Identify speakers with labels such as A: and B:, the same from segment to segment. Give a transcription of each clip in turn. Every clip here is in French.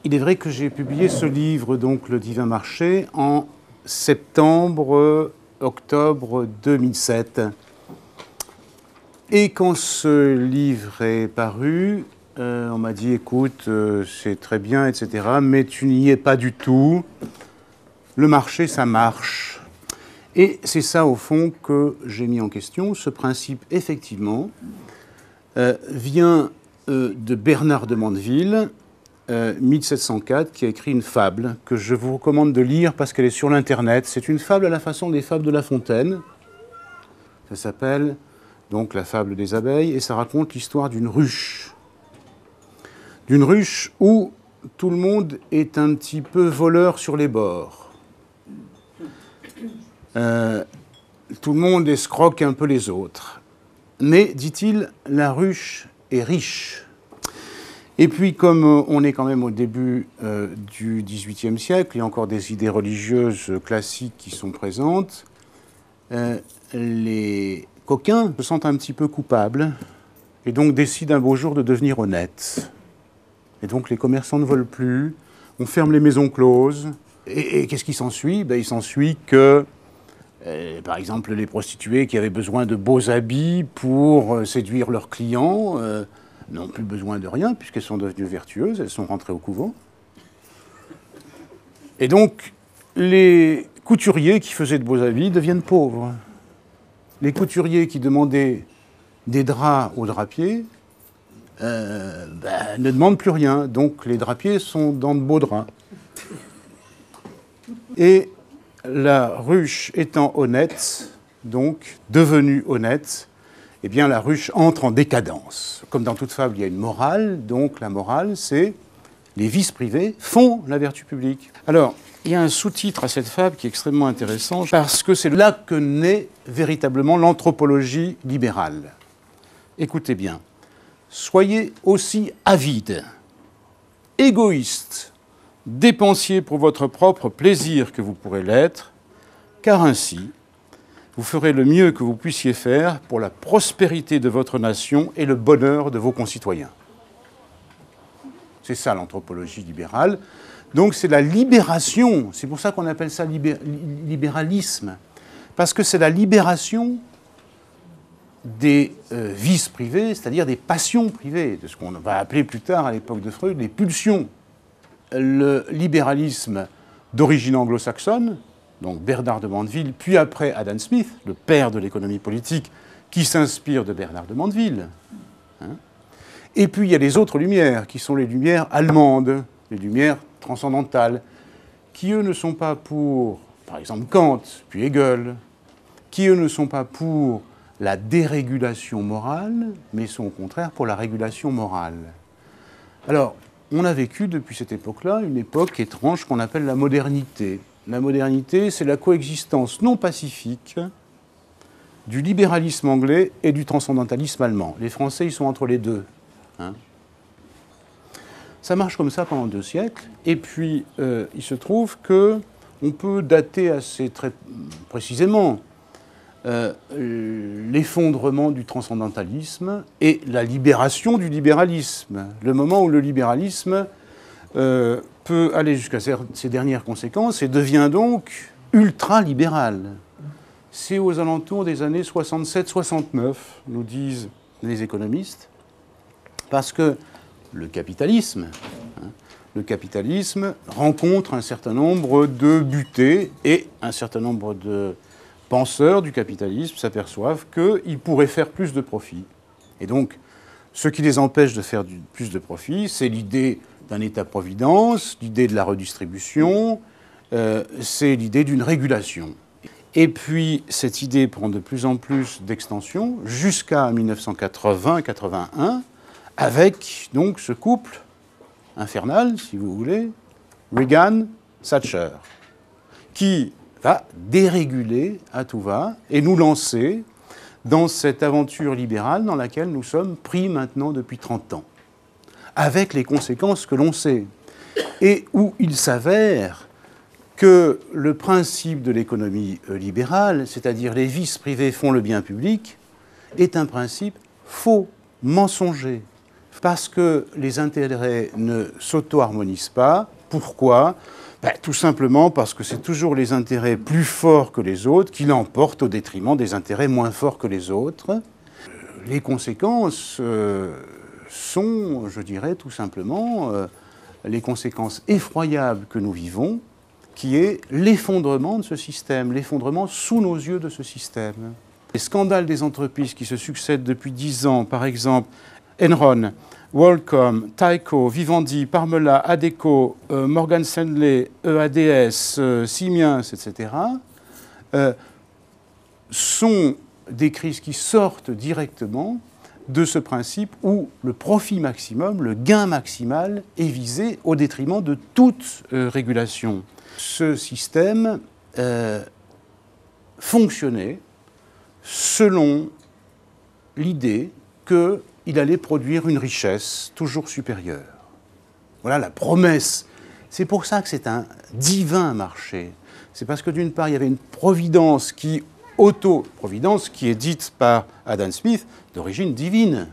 A: il est vrai que j'ai publié ce livre, donc Le Divin Marché, en septembre-octobre 2007. Et quand ce livre est paru, on m'a dit, écoute, c'est très bien, etc., mais tu n'y es pas du tout. Le marché, ça marche. Et c'est ça, au fond, que j'ai mis en question. Ce principe, effectivement, vient de Bernard de Mandeville, 1704, qui a écrit une fable que je vous recommande de lire parce qu'elle est sur l'Internet. C'est une fable à la façon des fables de La Fontaine. Ça s'appelle donc La fable des abeilles et ça raconte l'histoire d'une ruche. D'une ruche où tout le monde est un petit peu voleur sur les bords. Tout le monde escroque un peu les autres. Mais, dit-il, la ruche est riche. Et puis, comme on est quand même au début du XVIIIe siècle, il y a encore des idées religieuses classiques qui sont présentes, les coquins se sentent un petit peu coupables et donc décident un beau jour de devenir honnêtes. Et donc les commerçants ne volent plus, on ferme les maisons closes. Et qu'est-ce qui s'ensuit ? Il s'ensuit que, par exemple, les prostituées qui avaient besoin de beaux habits pour séduire leurs clients n'ont plus besoin de rien puisqu'elles sont devenues vertueuses, elles sont rentrées au couvent. Et donc, les couturiers qui faisaient de beaux habits deviennent pauvres. Les couturiers qui demandaient des draps aux drapiers ne demandent plus rien. Donc, les drapiers sont dans de beaux draps. Et la ruche étant honnête, donc devenue honnête, eh bien la ruche entre en décadence. Comme dans toute fable, il y a une morale, donc la morale, c'est les vices privés font la vertu publique. Alors, il y a un sous-titre à cette fable qui est extrêmement intéressant, parce que c'est là que naît véritablement l'anthropologie libérale. Écoutez bien, soyez aussi avides, égoïstes, dépensiers pour votre propre plaisir que vous pourrez l'être, car ainsi, vous ferez le mieux que vous puissiez faire pour la prospérité de votre nation et le bonheur de vos concitoyens. C'est ça l'anthropologie libérale. Donc c'est la libération, c'est pour ça qu'on appelle ça libéralisme, parce que c'est la libération des vices privés, c'est-à-dire des passions privées, de ce qu'on va appeler plus tard, à l'époque de Freud, les pulsions. Le libéralisme d'origine anglo-saxonne, donc Bernard de Mandeville, puis après Adam Smith, le père de l'économie politique, qui s'inspire de Bernard de Mandeville. Et puis il y a les autres lumières, qui sont les lumières allemandes, les lumières transcendantales, qui eux ne sont pas pour, par exemple, Kant, puis Hegel, qui eux ne sont pas pour la dérégulation morale, mais sont au contraire pour la régulation morale. Alors, on a vécu depuis cette époque-là une époque étrange qu'on appelle la modernité. La modernité, c'est la coexistence non pacifique du libéralisme anglais et du transcendantalisme allemand. Les Français, ils sont entre les deux. Ça marche comme ça pendant 2 siècles. Et puis, il se trouve qu'on peut dater assez très précisément l'effondrement du transcendantalisme et la libération du libéralisme. Le moment où le libéralisme peut aller jusqu'à ses dernières conséquences et devient donc ultra-libéral. C'est aux alentours des années 67-69, nous disent les économistes, parce que le capitalisme rencontre un certain nombre de butées et un certain nombre de penseurs du capitalisme s'aperçoivent qu'ils pourraient faire plus de profit. Et donc, ce qui les empêche de faire plus de profit, c'est l'idée d'un État-providence, l'idée de la redistribution, c'est l'idée d'une régulation. Et puis, cette idée prend de plus en plus d'extension jusqu'à 1980-81, avec donc ce couple infernal, si vous voulez, Reagan-Thatcher, qui va déréguler à tout va et nous lancer dans cette aventure libérale dans laquelle nous sommes pris maintenant depuis 30 ans, avec les conséquences que l'on sait, et où il s'avère que le principe de l'économie libérale, c'est-à-dire les vices privés font le bien public, est un principe faux, mensonger, Parce que les intérêts ne s'auto-harmonisent pas. Pourquoi ? Tout simplement parce que c'est toujours les intérêts plus forts que les autres qui l'emportent au détriment des intérêts moins forts que les autres. Les conséquences sont, je dirais tout simplement, les conséquences effroyables que nous vivons, qui est l'effondrement de ce système, l'effondrement sous nos yeux de ce système. Les scandales des entreprises qui se succèdent depuis 10 ans, par exemple Enron, WorldCom, Tyco, Vivendi, Parmalat, Adecco, Morgan Stanley, EADS, Siemens, etc., sont des crises qui sortent directement de ce principe où le profit maximum, le gain maximal est visé au détriment de toute régulation. Ce système fonctionnait selon l'idée qu'il allait produire une richesse toujours supérieure. Voilà la promesse. C'est pour ça que c'est un divin marché. C'est parce que d'une part, il y avait une providence qui est dite par Adam Smith, d'origine divine.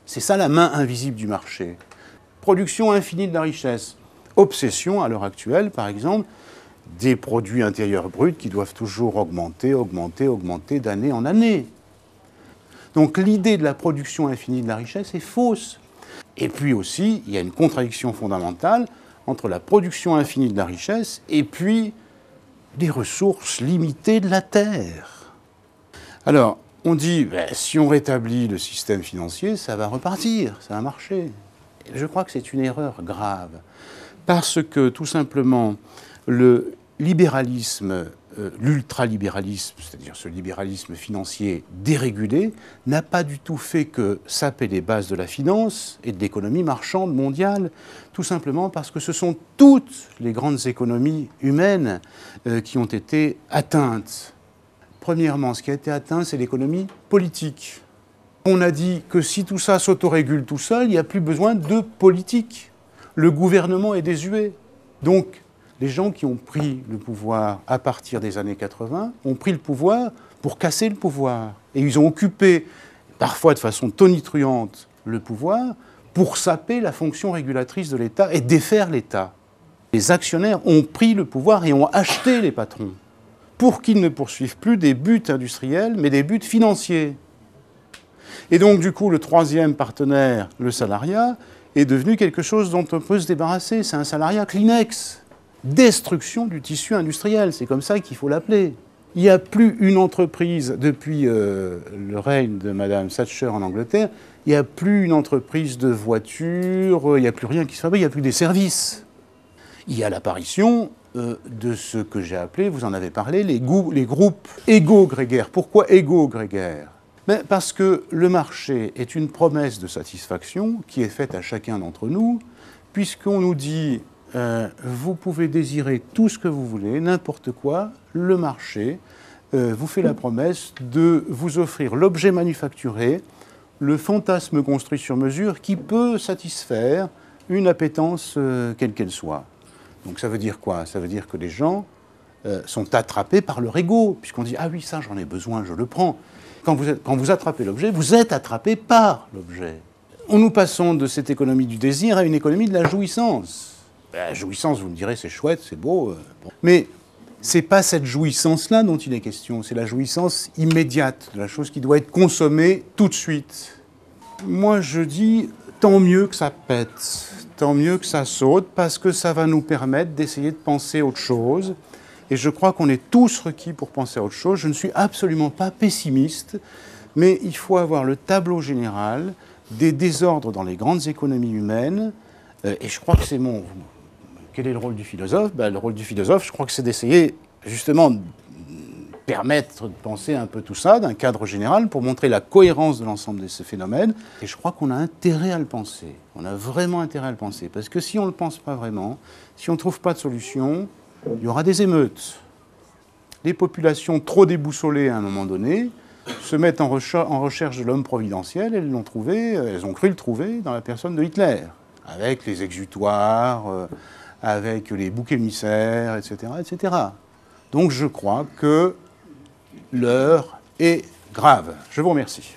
A: C'est ça la main invisible du marché. Production infinie de la richesse. Obsession, à l'heure actuelle, par exemple, des produits intérieurs bruts qui doivent toujours augmenter d'année en année. Donc l'idée de la production infinie de la richesse est fausse. Et puis aussi, il y a une contradiction fondamentale entre la production infinie de la richesse et puis les ressources limitées de la Terre. Alors, on dit, si on rétablit le système financier, ça va repartir, ça va marcher. Et je crois que c'est une erreur grave. Parce que, tout simplement, le libéralisme, l'ultralibéralisme, c'est-à-dire ce libéralisme financier dérégulé, n'a pas du tout fait que saper les bases de la finance et de l'économie marchande mondiale, tout simplement parce que ce sont toutes les grandes économies humaines qui ont été atteintes. Premièrement, ce qui a été atteint, c'est l'économie politique. On a dit que si tout ça s'autorégule tout seul, il n'y a plus besoin de politique. Le gouvernement est désuet. Donc, les gens qui ont pris le pouvoir à partir des années 80 ont pris le pouvoir pour casser le pouvoir. Et ils ont occupé, parfois de façon tonitruante, le pouvoir pour saper la fonction régulatrice de l'État et défaire l'État. Les actionnaires ont pris le pouvoir et ont acheté les patrons pour qu'ils ne poursuivent plus des buts industriels, mais des buts financiers. Et donc, du coup, le troisième partenaire, le salariat, est devenu quelque chose dont on peut se débarrasser. C'est un salariat Kleenex. Destruction du tissu industriel, c'est comme ça qu'il faut l'appeler. Il n'y a plus une entreprise, depuis le règne de Mme Thatcher en Angleterre, il n'y a plus une entreprise de voitures, il n'y a plus rien qui se fabrique, il n'y a plus des services. Il y a l'apparition de ce que j'ai appelé, vous en avez parlé, les groupes égo-grégaires. Pourquoi égo-grégaires ? Parce que le marché est une promesse de satisfaction qui est faite à chacun d'entre nous, puisqu'on nous dit vous pouvez désirer tout ce que vous voulez, n'importe quoi, le marché vous fait la promesse de vous offrir l'objet manufacturé, le fantasme construit sur mesure qui peut satisfaire une appétence quelle qu'elle soit. Donc ça veut dire quoi ? Ça veut dire que les gens sont attrapés par leur ego, puisqu'on dit « Ah oui, ça j'en ai besoin, je le prends ». Quand vous attrapez l'objet, vous êtes attrapé par l'objet. Nous passons de cette économie du désir à une économie de la jouissance. La jouissance, vous me direz, c'est chouette, c'est beau. Mais ce n'est pas cette jouissance-là dont il est question, c'est la jouissance immédiate, de la chose qui doit être consommée tout de suite. Moi, je dis, tant mieux que ça pète, tant mieux que ça saute, parce que ça va nous permettre d'essayer de penser autre chose. Et je crois qu'on est tous requis pour penser à autre chose. Je ne suis absolument pas pessimiste, mais il faut avoir le tableau général des désordres dans les grandes économies humaines. Et je crois que c'est mon... Quel est le rôle du philosophe ? Le rôle du philosophe, je crois que c'est d'essayer justement de permettre de penser un peu tout ça d'un cadre général pour montrer la cohérence de l'ensemble de ces phénomènes. Et je crois qu'on a intérêt à le penser. On a vraiment intérêt à le penser. Parce que si on ne le pense pas vraiment, si on ne trouve pas de solution, il y aura des émeutes. Les populations trop déboussolées à un moment donné se mettent en recherche de l'homme providentiel et elles ont cru le trouver dans la personne de Hitler, avec les exutoires, avec les boucs émissaires, etc., etc. Donc je crois que l'heure est grave. Je vous remercie.